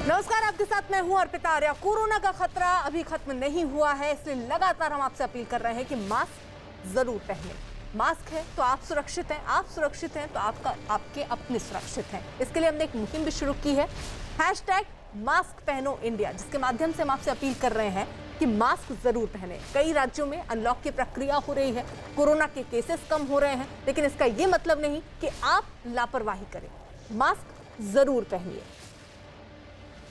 नमस्कार, आपके साथ मैं हूं अर्पिता आर्या। कोरोना का खतरा अभी खत्म नहीं हुआ है, इसलिए लगातार हम आपसे अपील कर रहे हैं कि मास्क जरूर पहने। मास्क है तो आप सुरक्षित हैं, आप सुरक्षित हैं तो आपके अपने सुरक्षित हैं। इसके लिए हमने एक मुहिम भी शुरू की है, #मास्क पहनो इंडिया, जिसके माध्यम से हम आपसे अपील कर रहे हैं कि मास्क जरूर पहने। कई राज्यों में अनलॉक की प्रक्रिया हो रही है, कोरोना के केसेस कम हो रहे हैं, लेकिन इसका यह मतलब नहीं कि आप लापरवाही करें। मास्क जरूर पहनिए।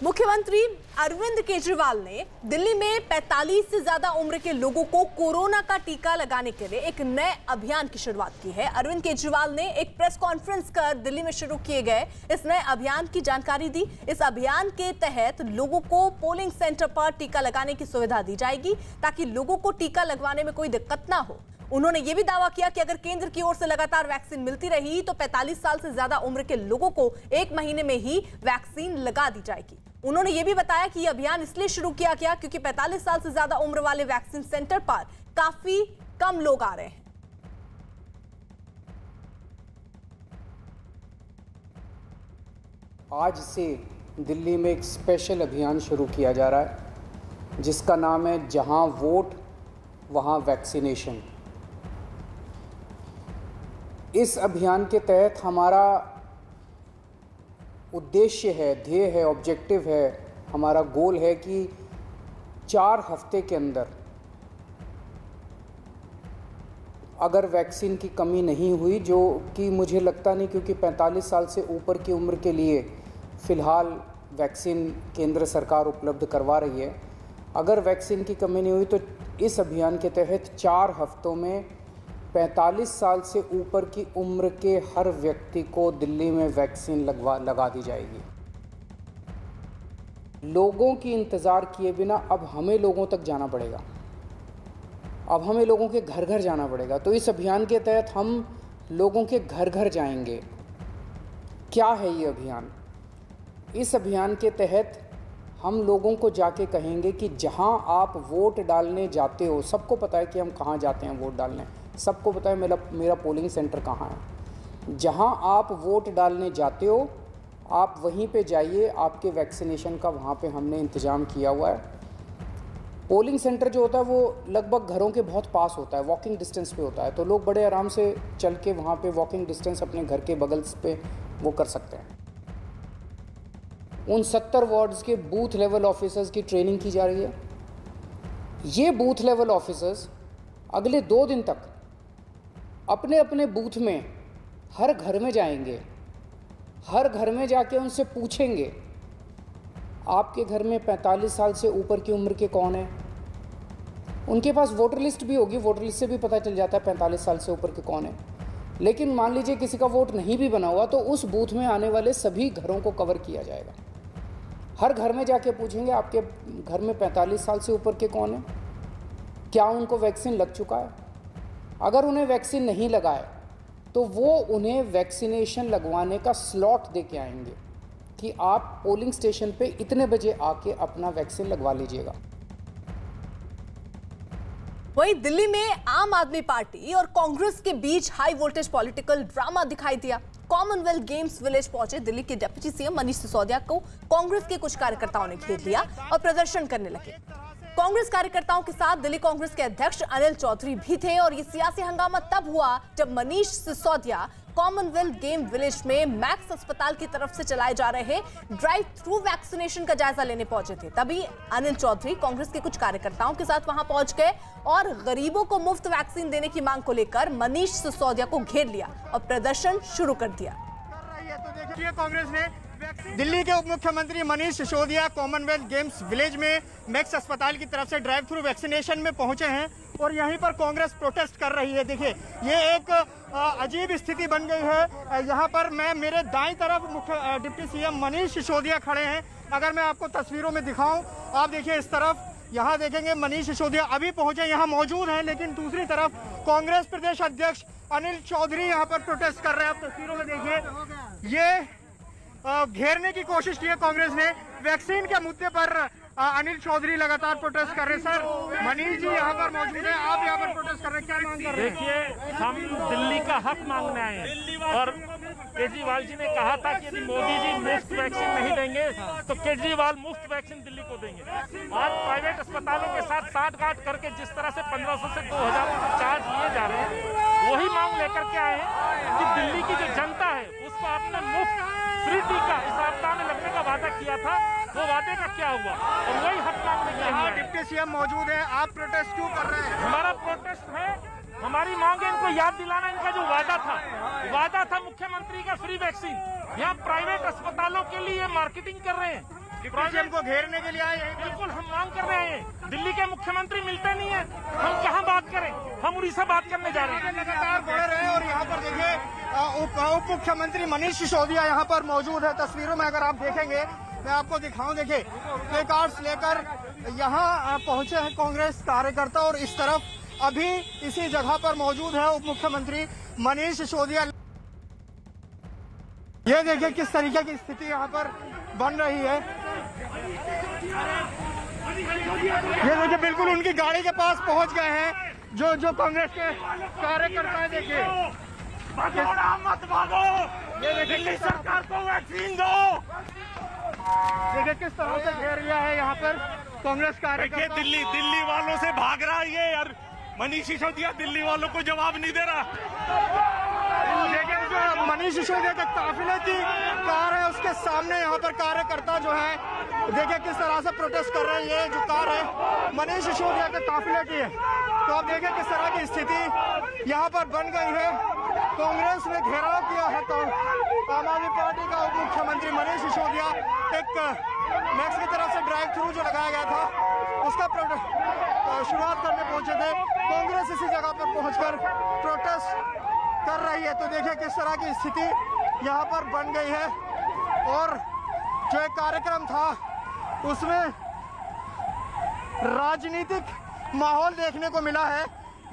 मुख्यमंत्री अरविंद केजरीवाल ने दिल्ली में 45 से ज्यादा उम्र के लोगों को कोरोना का टीका लगाने के लिए एक नए अभियान की शुरुआत की है। अरविंद केजरीवाल ने एक प्रेस कॉन्फ्रेंस कर दिल्ली में शुरू किए गए इस नए अभियान की जानकारी दी। इस अभियान के तहत लोगों को पोलिंग सेंटर पर टीका लगाने की सुविधा दी जाएगी ताकि लोगों को टीका लगवाने में कोई दिक्कत ना हो। उन्होंने ये भी दावा किया कि अगर केंद्र की ओर से लगातार वैक्सीन मिलती रही तो 45 साल से ज्यादा उम्र के लोगों को 1 महीने में ही वैक्सीन लगा दी जाएगी। उन्होंने ये भी बताया कि यह अभियान इसलिए शुरू किया गया क्योंकि 45 साल से ज्यादा उम्र वाले वैक्सीन सेंटर पर काफी कम लोग आ रहे हैं। आज से दिल्ली में एक स्पेशल अभियान शुरू किया जा रहा है जिसका नाम है जहां वोट वहां वैक्सीनेशन। इस अभियान के तहत हमारा उद्देश्य है, ध्येय है, ऑब्जेक्टिव है, हमारा गोल है कि 4 हफ्ते के अंदर अगर वैक्सीन की कमी नहीं हुई, जो कि मुझे लगता नहीं, क्योंकि 45 साल से ऊपर की उम्र के लिए फ़िलहाल वैक्सीन केंद्र सरकार उपलब्ध करवा रही है, अगर वैक्सीन की कमी नहीं हुई तो इस अभियान के तहत 4 हफ्तों में 45 साल से ऊपर की उम्र के हर व्यक्ति को दिल्ली में वैक्सीन लगा दी जाएगी। लोगों की इंतज़ार किए बिना अब हमें लोगों तक जाना पड़ेगा, अब हमें लोगों के घर घर जाना पड़ेगा। तो इस अभियान के तहत हम लोगों के घर घर जाएंगे। क्या है ये अभियान? इस अभियान के तहत हम लोगों को जाके कहेंगे कि जहां आप वोट डालने जाते हो, सबको पता है कि हम कहां जाते हैं वोट डालने, सबको पता है मेरा पोलिंग सेंटर कहाँ है। जहाँ आप वोट डालने जाते हो आप वहीं पे जाइए, आपके वैक्सीनेशन का वहाँ पे हमने इंतज़ाम किया हुआ है। पोलिंग सेंटर जो होता है वो लगभग घरों के बहुत पास होता है, वॉकिंग डिस्टेंस पे होता है, तो लोग बड़े आराम से चल के वहाँ पे वॉकिंग डिस्टेंस अपने घर के बगल पे वो कर सकते हैं। उन 70 वार्ड्स के बूथ लेवल ऑफिसर्स की ट्रेनिंग की जा रही है। ये बूथ लेवल ऑफिसर्स अगले 2 दिन तक अपने अपने बूथ में हर घर में जाएंगे, हर घर में जाके उनसे पूछेंगे आपके घर में 45 साल से ऊपर की उम्र के कौन हैं। उनके पास वोटर लिस्ट भी होगी, वोटर लिस्ट से भी पता चल जाता है 45 साल से ऊपर के कौन हैं। लेकिन मान लीजिए किसी का वोट नहीं भी बना हुआ तो उस बूथ में आने वाले सभी घरों को कवर किया जाएगा। हर घर में जाके पूछेंगे आपके घर में 45 साल से ऊपर के कौन हैं, क्या उनको वैक्सीन लग चुका है। अगर उन्हें वैक्सीन नहीं लगाए तो वो उन्हें वैक्सीनेशन लगवाने का स्लॉट दे के आएंगे कि आप पोलिंग स्टेशन पे इतने बजे आके अपना वैक्सीन लगवा लीजिएगा। वहीं दिल्ली में आम आदमी पार्टी और कांग्रेस के बीच हाई वोल्टेज पॉलिटिकल ड्रामा दिखाई दिया। कॉमनवेल्थ गेम्स विलेज पहुंचे दिल्ली के डिप्टी सीएम मनीष सिसोदिया को कांग्रेस के कुछ कार्यकर्ताओं ने घेर लिया और प्रदर्शन करने लगे। कांग्रेस कार्यकर्ताओं के साथ दिल्ली कांग्रेस के अध्यक्ष अनिल चौधरी भी थे और ये सियासी हंगामा तब हुआ जब Manish Sisodia Commonwealth game village में मैक्स अस्पताल की तरफ से चलाए जा रहे ड्राइव थ्रू वैक्सीनेशन का जायजा लेने पहुंचे थे। तभी अनिल चौधरी कांग्रेस के कुछ कार्यकर्ताओं के साथ वहां पहुंच गए और गरीबों को मुफ्त वैक्सीन देने की मांग को लेकर मनीष सिसोदिया को घेर लिया और प्रदर्शन शुरू कर दिया। कांग्रेस ने दिल्ली के उप मुख्यमंत्री Manish Sisodia Commonwealth games village में मैक्स अस्पताल की तरफ से ड्राइव थ्रू वैक्सीनेशन में पहुंचे हैं और यहीं पर कांग्रेस प्रोटेस्ट कर रही है। देखिए ये एक अजीब स्थिति बन गई है। यहाँ पर मेरे दाईं तरफ मुख्य डिप्टी सीएम मनीष सिसोदिया खड़े हैं। अगर मैं आपको तस्वीरों में दिखाऊं, आप देखिए इस तरफ, यहाँ देखेंगे मनीष सिसोदिया अभी पहुंचे, यहाँ मौजूद हैं, लेकिन दूसरी तरफ कांग्रेस प्रदेश अध्यक्ष अनिल चौधरी यहाँ पर प्रोटेस्ट कर रहे हैं। आप तस्वीरों में देखिए ये घेरने की कोशिश की है कांग्रेस ने। वैक्सीन के मुद्दे पर अनिल चौधरी लगातार प्रोटेस्ट कर रहे हैं। सर, मनीष जी यहाँ पर मौजूद हैं, आप यहाँ पर प्रोटेस्ट कर रहे हैं, क्या मांग कर रहे हैं? देखिए, हम दिल्ली का हक मांगने आए हैं और केजरीवाल जी ने कहा था कि यदि मोदी जी मुफ्त वैक्सीन नहीं देंगे तो केजरीवाल मुफ्त वैक्सीन दिल्ली को देंगे। आज प्राइवेट अस्पतालों के साथ साठगांठ करके जिस तरह से 1500 से 2000 रुपए चार्ज लिए जा रहे हैं, वही मांग लेकर के आए हैं कि दिल्ली की जो जनता है उसको आपने मुफ्त फ्री टीका इस सप्ताह में लगने का वादा किया था, वो वादे का क्या हुआ? और वही हक मांगने के लिए डिप्टी सीएम मौजूद है, आप प्रोटेस्ट क्यों कर रहे हैं? हमारा प्रोटेस्ट है, हमारी मांग है इनको याद दिलाना, इनका जो वादा था मुख्यमंत्री का फ्री वैक्सीन, यहाँ प्राइवेट अस्पतालों के लिए मार्केटिंग कर रहे हैं। डिप्टी सीएम को घेरने के लिए आए हैं। बिल्कुल हम मांग कर रहे हैं, दिल्ली के मुख्यमंत्री मिलते नहीं है, हम कहाँ बात करें, हम उड़ीसा बात करने जा रहे हैं। लगातार बढ़ रहे हैं और यहाँ पर देखिए उप मुख्यमंत्री मनीष सिसोदिया यहाँ पर मौजूद है। तस्वीरों में अगर आप देखेंगे, मैं आपको दिखाऊं, देखिए प्ले कार्ड्स लेकर यहाँ पहुंचे हैं कांग्रेस कार्यकर्ता और इस तरफ अभी इसी जगह पर मौजूद है उप मुख्यमंत्री मनीष सिसोदिया। ये देखिए किस तरीके की स्थिति यहाँ पर बन रही है। ये देखिए बिल्कुल उनकी गाड़ी के पास पहुंच गए हैं जो कांग्रेस के कार्यकर्ता है। देखिए मत भागो, ये दिल्ली सरकार को वैक्सीन दो। देखिए किस तरह से घेर लिया है यहाँ पर कांग्रेस कार्यकर्ता। दिल्ली वालों से भाग रहा है ये, और मनीष सिसोदिया दिल्ली वालों को जवाब नहीं दे रहा। देखिए जो मनीष सिसोदिया के काफिले की कार है उसके सामने यहाँ पर कार्यकर्ता जो है देखिए किस तरह से प्रोटेस्ट कर रहे हैं। ये जो कार है मनीष सिसोदिया के काफिले की है। तो आप देखिए किस तरह की स्थिति यहाँ पर बन गई है। कांग्रेस ने घेराव किया है तो आम आदमी पार्टी का उप मुख्यमंत्री मनीष सिसोदिया एक मैक्स की तरफ से ड्राइव थ्रू जो लगाया गया था उसका शुरुआत करने पहुंचे थे। कांग्रेस इसी जगह पर पहुंचकर प्रोटेस्ट कर रही है। तो देखिए किस तरह की स्थिति यहाँ पर बन गई है और जो एक कार्यक्रम था उसमें राजनीतिक माहौल देखने को मिला है।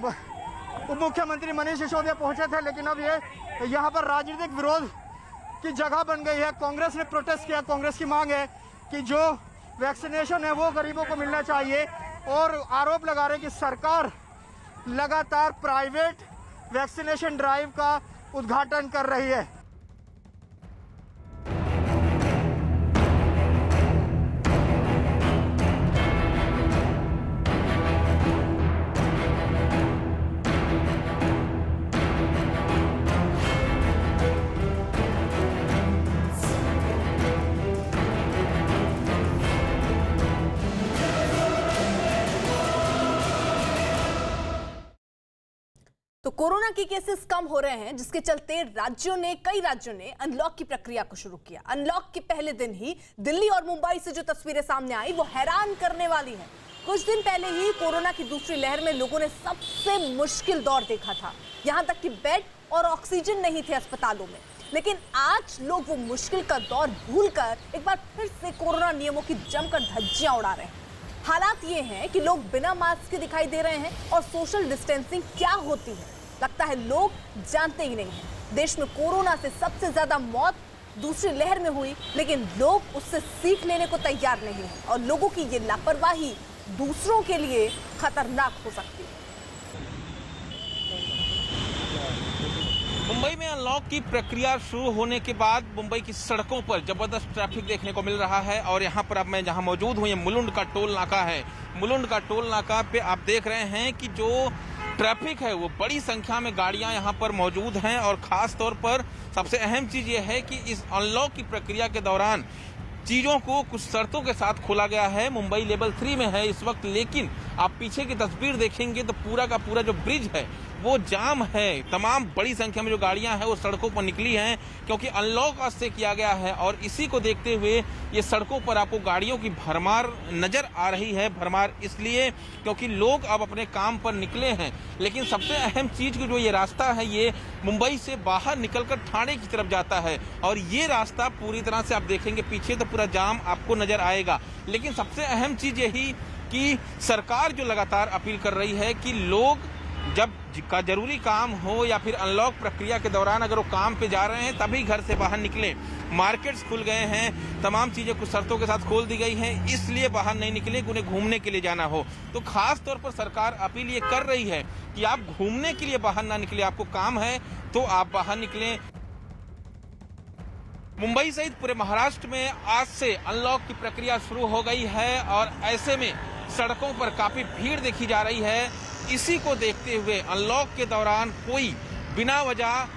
उप मुख्यमंत्री मनीष सिसोदिया पहुंचे थे लेकिन अब ये यहाँ पर राजनीतिक विरोध की जगह बन गई है। कांग्रेस ने प्रोटेस्ट किया। कांग्रेस की मांग है कि जो वैक्सीनेशन है वो गरीबों को मिलना चाहिए और आरोप लगा रहे हैं कि सरकार लगातार प्राइवेट वैक्सीनेशन ड्राइव का उद्घाटन कर रही है। तो कोरोना के केसेस कम हो रहे हैं जिसके चलते कई राज्यों ने अनलॉक की प्रक्रिया को शुरू किया। अनलॉक के पहले दिन ही दिल्ली और मुंबई से जो तस्वीरें सामने आई वो हैरान करने वाली हैं। कुछ दिन पहले ही कोरोना की दूसरी लहर में लोगों ने सबसे मुश्किल दौर देखा था, यहां तक कि बेड और ऑक्सीजन नहीं थे अस्पतालों में। लेकिन आज लोग वो मुश्किल का दौर भूलकर एक बार फिर से कोरोना नियमों की जमकर धज्जियां उड़ा रहे हैं। हालात ये हैं कि लोग बिना मास्क के दिखाई दे रहे हैं और सोशल डिस्टेंसिंग क्या होती है लगता है लोग जानते ही नहीं हैं। देश में कोरोना से सबसे ज्यादा मौत दूसरी लहर में हुई लेकिन लोग उससे सीख लेने को तैयार नहीं हैं और लोगों की ये लापरवाही दूसरों के लिए खतरनाक हो सकती है। मुंबई में अनलॉक की प्रक्रिया शुरू होने के बाद मुंबई की सड़कों पर जबरदस्त ट्रैफिक देखने को मिल रहा है और यहाँ पर अब मैं जहाँ मौजूद हूँ ये मुलुंड का टोल नाका है। मुलुंड का टोल नाका पे आप देख रहे हैं कि जो ट्रैफिक है वो बड़ी संख्या में गाड़ियां यहाँ पर मौजूद हैं और खास तौर पर सबसे अहम चीज ये है कि इस अनलॉक की प्रक्रिया के दौरान चीजों को कुछ शर्तों के साथ खोला गया है। मुंबई लेवल 3 में है इस वक्त, लेकिन आप पीछे की तस्वीर देखेंगे तो पूरा का पूरा जो ब्रिज है वो जाम है। तमाम बड़ी संख्या में जो गाड़ियां हैं वो सड़कों पर निकली हैं क्योंकि अनलॉक आज से किया गया है और इसी को देखते हुए ये सड़कों पर आपको गाड़ियों की भरमार नजर आ रही है। भरमार इसलिए क्योंकि लोग अब अपने काम पर निकले हैं, लेकिन सबसे अहम चीज की जो ये रास्ता है ये मुंबई से बाहर निकलकर ठाणे की तरफ जाता है और ये रास्ता पूरी तरह से आप देखेंगे पीछे तो पूरा जाम आपको नजर आएगा। लेकिन सबसे अहम चीज यही कि सरकार जो लगातार अपील कर रही है कि लोग जब का जरूरी काम हो या फिर अनलॉक प्रक्रिया के दौरान अगर वो काम पे जा रहे हैं तभी घर से बाहर निकले। मार्केट्स खुल गए हैं, तमाम चीजें कुछ शर्तों के साथ खोल दी गई हैं, इसलिए बाहर नहीं निकले कि उन्हें घूमने के लिए जाना हो। तो खास तौर पर सरकार अपील ये कर रही है कि आप घूमने के लिए बाहर ना निकले, आपको काम है तो आप बाहर निकलें। मुंबई सहित पूरे महाराष्ट्र में आज से अनलॉक की प्रक्रिया शुरू हो गई है और ऐसे में सड़कों पर काफी भीड़ देखी जा रही है। इसी को देखते हुए अनलॉक के दौरान कोई बिना वजह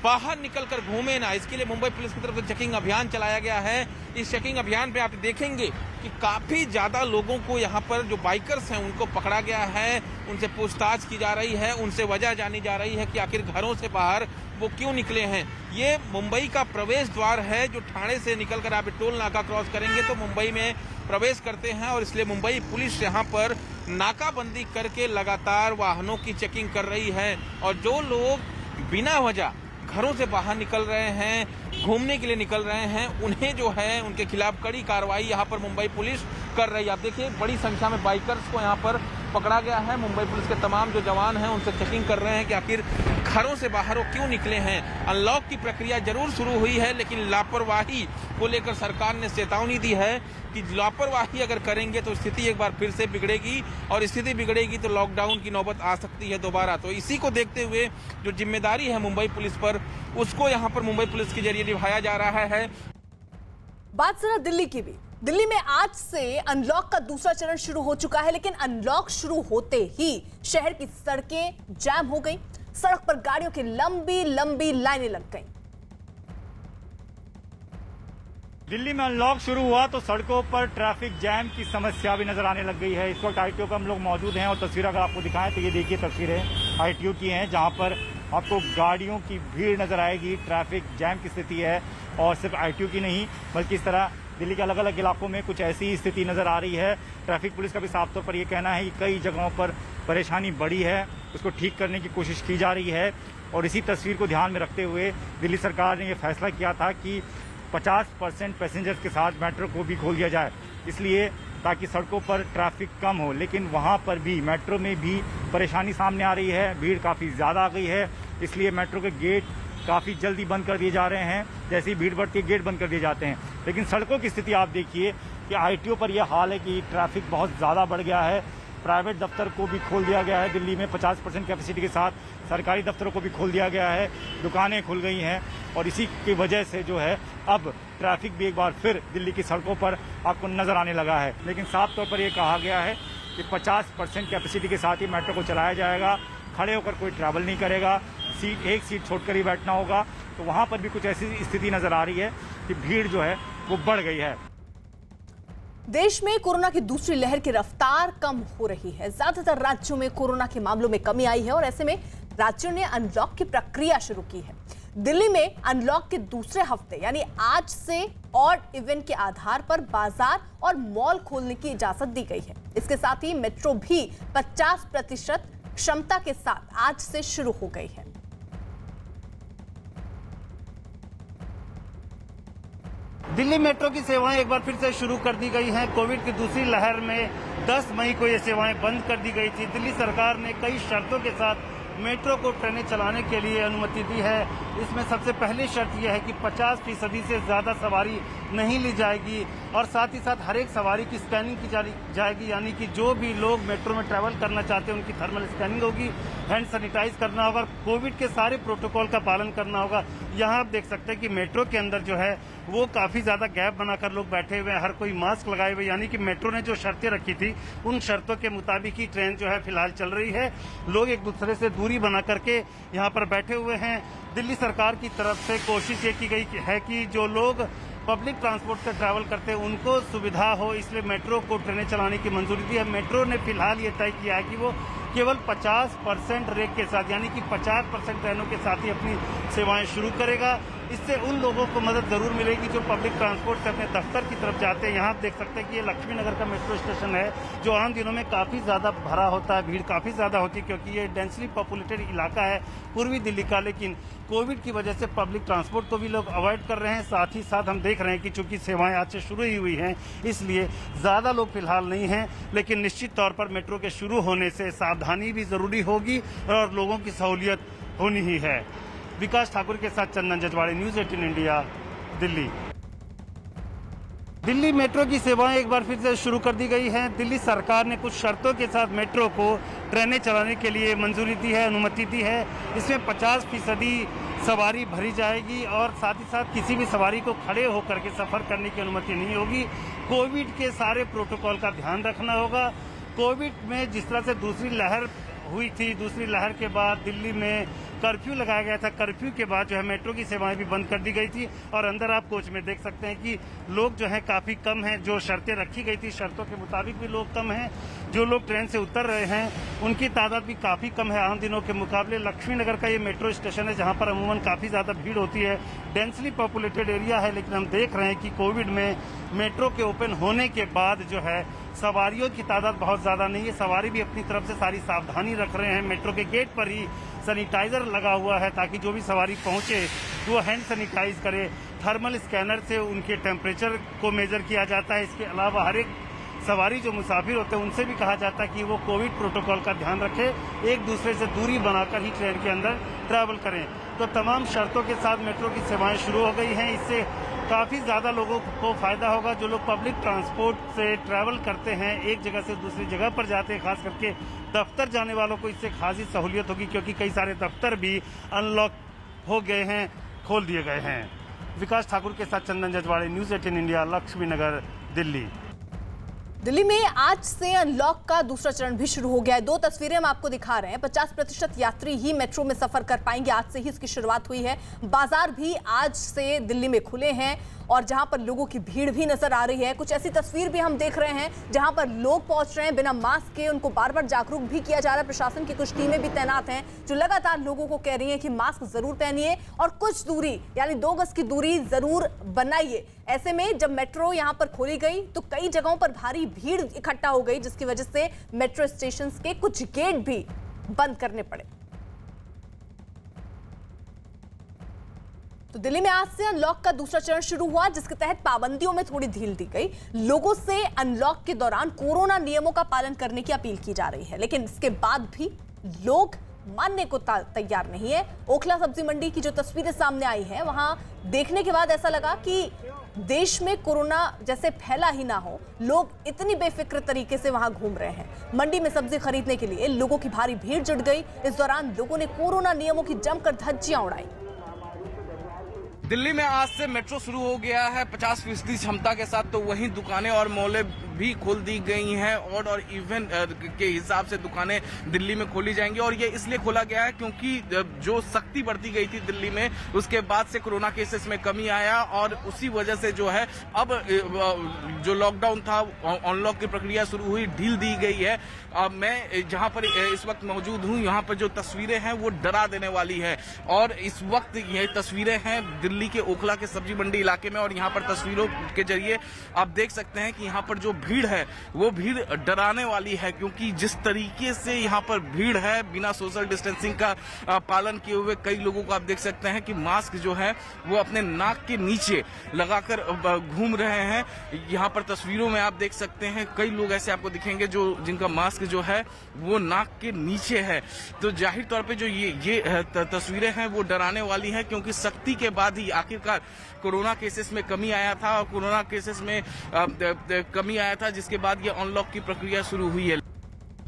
बाहर निकलकर घूमे ना, इसके लिए मुंबई पुलिस की तरफ से चेकिंग अभियान चलाया गया है। इस चेकिंग अभियान पे आप देखेंगे कि काफी ज्यादा लोगों को यहाँ पर जो बाइकर्स हैं उनको पकड़ा गया है, उनसे पूछताछ की जा रही है, उनसे वजह जानी जा रही है कि आखिर घरों से बाहर वो क्यों निकले हैं। ये मुंबई का प्रवेश द्वार है, जो ठाणे से निकलकर आप टोल नाका क्रॉस करेंगे तो मुंबई में प्रवेश करते हैं और इसलिए मुंबई पुलिस यहाँ पर नाकाबंदी करके लगातार वाहनों की चेकिंग कर रही है और जो लोग बिना वजह घरों से बाहर निकल रहे हैं, घूमने के लिए निकल रहे हैं, उन्हें जो है उनके खिलाफ कड़ी कार्रवाई यहाँ पर मुंबई पुलिस कर रही है। आप देखिए बड़ी संख्या में बाइकर्स को यहाँ पर पकड़ा गया है। मुंबई पुलिस के तमाम जो जवान हैं उनसे चेकिंग कर रहे हैं कि आखिर घरों से बाहर वो क्यों निकले हैं। अनलॉक की प्रक्रिया जरूर शुरू हुई है, लेकिन लापरवाही को लेकर सरकार ने चेतावनी दी है कि लापरवाही अगर करेंगे तो स्थिति एक बार फिर से बिगड़ेगी और स्थिति बिगड़ेगी तो लॉकडाउन की नौबत आ सकती है दोबारा। तो इसी को देखते हुए जो जिम्मेदारी है मुंबई पुलिस पर, उसको यहाँ पर मुंबई पुलिस के जरिए निभाया जा रहा है। बात जरा दिल्ली की भी। दिल्ली में आज से अनलॉक का दूसरा चरण शुरू हो चुका है, लेकिन अनलॉक शुरू होते ही शहर की सड़कें जाम हो गई। सड़क पर गाड़ियों की लंबी लंबी लाइनें लग गईं। दिल्ली में अनलॉक शुरू हुआ तो सड़कों पर ट्रैफिक जैम की समस्या भी नजर आने लग गई है। इस वक्त आईटीओ पर हम लोग मौजूद हैं और तस्वीर अगर आपको दिखाएं तो ये देखिए तस्वीरें आईटीओ की हैं, जहां पर आपको गाड़ियों की भीड़ नजर आएगी, ट्रैफिक जैम की स्थिति है। और सिर्फ आईटीओ की नहीं बल्कि इस तरह दिल्ली के अलग अलग इलाकों में कुछ ऐसी स्थिति नजर आ रही है। ट्रैफिक पुलिस का भी साफ तौर पर यह कहना है कि कई जगहों पर परेशानी बढ़ी है, उसको ठीक करने की कोशिश की जा रही है। और इसी तस्वीर को ध्यान में रखते हुए दिल्ली सरकार ने यह फैसला किया था कि 50% पैसेंजर्स के साथ मेट्रो को भी खोल दिया जाए, इसलिए ताकि सड़कों पर ट्रैफिक कम हो। लेकिन वहां पर भी मेट्रो में भी परेशानी सामने आ रही है, भीड़ काफ़ी ज़्यादा आ गई है, इसलिए मेट्रो के गेट काफ़ी जल्दी बंद कर दिए जा रहे हैं। जैसे ही भीड़ बढ़ती है गेट बंद कर दिए जाते हैं। लेकिन सड़कों की स्थिति आप देखिए कि आईटीओ पर यह हाल है कि ट्रैफिक बहुत ज़्यादा बढ़ गया है। प्राइवेट दफ्तर को भी खोल दिया गया है दिल्ली में 50% कैपेसिटी के साथ, सरकारी दफ्तरों को भी खोल दिया गया है, दुकानें खुल गई हैं और इसी की वजह से जो है अब ट्रैफिक भी एक बार फिर दिल्ली की सड़कों पर आपको नजर आने लगा है। लेकिन साफ तौर पर यह कहा गया है कि 50% कैपेसिटी के साथ ही मेट्रो को चलाया जाएगा, खड़े होकर कोई ट्रैवल नहीं करेगा, एक सीट छोड़कर ही बैठना होगा। तो वहां पर भी कुछ ऐसी स्थिति नजर आ रही है कि भीड़ जो है वो बढ़ गई है। देश में कोरोना की दूसरी लहर की रफ्तार कम हो रही है। ज्यादातर राज्यों में कोरोना के मामलों में कमी आई है और ऐसे में राज्यों ने अनलॉक की प्रक्रिया शुरू की है। दिल्ली में अनलॉक के दूसरे हफ्ते यानी आज से ऑड इवन के आधार पर बाजार और मॉल खोलने की इजाजत दी गई है। इसके साथ ही मेट्रो भी 50% क्षमता के साथ आज से शुरू हो गई है। दिल्ली मेट्रो की सेवाएं एक बार फिर से शुरू कर दी गई हैं। कोविड की दूसरी लहर में 10 मई को ये सेवाएं बंद कर दी गई थी। दिल्ली सरकार ने कई शर्तों के साथ मेट्रो को ट्रेनें चलाने के लिए अनुमति दी है। इसमें सबसे पहली शर्त यह है कि 50% से ज़्यादा सवारी नहीं ली जाएगी और साथ ही साथ हर एक सवारी की स्कैनिंग की जाएगी, यानी कि जो भी लोग मेट्रो में ट्रैवल करना चाहते हैं उनकी थर्मल स्कैनिंग होगी, हैंड सैनिटाइज करना होगा, कोविड के सारे प्रोटोकॉल का पालन करना होगा। यहाँ आप देख सकते हैं कि मेट्रो के अंदर जो है वो काफ़ी ज़्यादा गैप बनाकर लोग बैठे हुए हैं, हर कोई मास्क लगाए हुए, यानी कि मेट्रो ने जो शर्तें रखी थी उन शर्तों के मुताबिक ही ट्रेन जो है फिलहाल चल रही है। लोग एक दूसरे से दूरी बना करके यहाँ पर बैठे हुए हैं। दिल्ली सरकार की तरफ से कोशिश ये की गई है कि जो लोग पब्लिक ट्रांसपोर्ट से ट्रैवल करते हैं उनको सुविधा हो, इसलिए मेट्रो को ट्रेनें चलाने की मंजूरी दी है। मेट्रो ने फिलहाल ये तय किया है कि वो केवल 50% रेक के साथ यानी कि 50% ट्रेनों के साथ ही अपनी सेवाएं शुरू करेगा। इससे उन लोगों को मदद जरूर मिलेगी जो पब्लिक ट्रांसपोर्ट से अपने दफ्तर की तरफ जाते हैं। यहाँ आप देख सकते हैं कि ये लक्ष्मी नगर का मेट्रो स्टेशन है जो आम दिनों में काफ़ी ज़्यादा भरा होता है, भीड़ काफ़ी ज़्यादा होती है क्योंकि ये डेंसली पॉपुलेटेड इलाका है पूर्वी दिल्ली का। लेकिन कोविड की वजह से पब्लिक ट्रांसपोर्ट को भी लोग अवॉइड कर रहे हैं। साथ ही साथ हम देख रहे हैं कि चूंकि सेवाएं आज से शुरू ही हुई हैं इसलिए ज़्यादा लोग फिलहाल नहीं हैं, लेकिन निश्चित तौर पर मेट्रो के शुरू होने से सावधानी भी ज़रूरी होगी और लोगों की सहूलियत होनी ही है। विकास ठाकुर के साथ Chandan Jajwade, news 18 India, Delhi. Delhi metro की सेवाएं एक बार फिर से शुरू कर दी गई हैं। दिल्ली सरकार ने कुछ शर्तों के साथ मेट्रो को ट्रेनें चलाने के लिए मंजूरी दी है, अनुमति दी है। इसमें 50% सवारी भरी जाएगी और साथ ही साथ किसी भी सवारी को खड़े होकर के सफ़र करने की अनुमति नहीं होगी। कोविड के सारे प्रोटोकॉल का ध्यान रखना होगा। कोविड में जिस तरह से दूसरी लहर हुई थी, दूसरी लहर के बाद दिल्ली में कर्फ्यू लगाया गया था। कर्फ्यू के बाद जो है मेट्रो की सेवाएं भी बंद कर दी गई थी और अंदर आप कोच में देख सकते हैं कि लोग जो है काफ़ी कम हैं। जो शर्तें रखी गई थी शर्तों के मुताबिक भी लोग कम हैं। जो लोग ट्रेन से उतर रहे हैं उनकी तादाद भी काफ़ी कम है आम दिनों के मुकाबले। लक्ष्मी नगर का ये मेट्रो स्टेशन है जहाँ पर अमूमन काफ़ी ज़्यादा भीड़ होती है। डेंसली पॉपुलेटेड एरिया है, लेकिन हम देख रहे हैं कि कोविड में मेट्रो के ओपन होने के बाद जो है सवारियों की तादाद बहुत ज़्यादा नहीं है। सवारी भी अपनी तरफ से सारी सावधानी रख रहे हैं। मेट्रो के गेट पर ही सैनिटाइजर लगा हुआ है ताकि जो भी सवारी पहुंचे वो हैंड सैनिटाइज करे। थर्मल स्कैनर से उनके टेम्परेचर को मेजर किया जाता है। इसके अलावा हर एक सवारी जो मुसाफिर होते हैं उनसे भी कहा जाता है कि वो कोविड प्रोटोकॉल का ध्यान रखें, एक दूसरे से दूरी बनाकर ही ट्रेन के अंदर ट्रैवल करें। तो तमाम शर्तों के साथ मेट्रो की सेवाएं शुरू हो गई हैं। इससे काफ़ी ज़्यादा लोगों को फ़ायदा होगा। जो लोग पब्लिक ट्रांसपोर्ट से ट्रैवल करते हैं, एक जगह से दूसरी जगह पर जाते हैं, खास करके दफ्तर जाने वालों को इससे खासी सहूलियत होगी क्योंकि कई सारे दफ्तर भी अनलॉक हो गए हैं, खोल दिए गए हैं। विकास ठाकुर के साथ चंदन जजवाड़े, न्यूज़ 18 इंडिया, लक्ष्मी नगर, दिल्ली। दिल्ली में आज से अनलॉक का दूसरा चरण भी शुरू हो गया है। 2 तस्वीरें हम आपको दिखा रहे हैं। 50% यात्री ही मेट्रो में सफर कर पाएंगे। आज से ही इसकी शुरुआत हुई है। बाजार भी आज से दिल्ली में खुले हैं और जहां पर लोगों की भीड़ भी नजर आ रही है। कुछ ऐसी तस्वीर भी हम देख रहे हैं जहां पर लोग पहुंच रहे हैं बिना मास्क के। उनको बार बार जागरूक भी किया जा रहा है। प्रशासन की कुछ टीमें भी तैनात हैं जो लगातार लोगों को कह रही हैं कि मास्क जरूर पहनिए और कुछ दूरी यानी 2 गज की दूरी जरूर बनाइए। ऐसे में जब मेट्रो यहां पर खोली गई तो कई जगहों पर भारी भीड़ इकट्ठा हो गई, जिसकी वजह से मेट्रो स्टेशन के कुछ गेट भी बंद करने पड़े। तो दिल्ली में आज से अनलॉक का दूसरा चरण शुरू हुआ, जिसके तहत पाबंदियों में थोड़ी ढील दी गई। लोगों से अनलॉक के दौरान कोरोना नियमों का पालन करने की अपील की जा रही है, लेकिन इसके बाद भी लोग मानने को तैयार नहीं है। ओखला सब्जी मंडी की जो तस्वीरें सामने आई हैं, वहां देखने के बाद ऐसा लगा कि देश में कोरोना जैसे फैला ही ना हो। लोग इतनी बेफिक्र तरीके से वहां घूम रहे हैं। मंडी में सब्जी खरीदने के लिए लोगों की भारी भीड़ जुट गई। इस दौरान लोगों ने कोरोना नियमों की जमकर धज्जियां उड़ाई। दिल्ली में आज से मेट्रो शुरू हो गया है 50% क्षमता के साथ, तो वहीं दुकानें और मॉलें भी खोल दी गई हैं। ऑड और इवन के हिसाब से दुकानें दिल्ली में खोली जाएंगी और ये इसलिए खोला गया है क्योंकि जो सख्ती बढ़ती गई थी दिल्ली में, उसके बाद से कोरोना केसेस में कमी आया और उसी वजह से जो है अब जो लॉकडाउन था, अनलॉक की प्रक्रिया शुरू हुई, ढील दी गई है। मैं जहां पर इस वक्त मौजूद हूं, यहां पर जो तस्वीरें हैं वो डरा देने वाली है। और इस वक्त ये तस्वीरें हैं दिल्ली के ओखला के सब्जी मंडी इलाके में और यहाँ पर तस्वीरों के जरिए आप देख सकते हैं कि यहाँ पर जो भीड़ है वो भीड़ डराने वाली है, क्योंकि जिस तरीके से यहाँ पर भीड़ है, बिना सोशल डिस्टेंसिंग का पालन किए हुए कई लोगों को आप देख सकते हैं कि मास्क जो है वो अपने नाक के नीचे लगाकर घूम रहे हैं। यहाँ पर तस्वीरों में आप देख सकते हैं कई लोग ऐसे आपको दिखेंगे जो जिनका मास्क जो है वो नाक के नीचे है। तो जाहिर तौर पे जो ये तस्वीरें हैं वो डराने वाली हैं, क्योंकि सख्ती के बाद ही आखिरकार कोरोना केसेस में कमी आया था और कोरोना केसेस में कमी आया था, जिसके बाद ये अनलॉक की प्रक्रिया शुरू हुई है।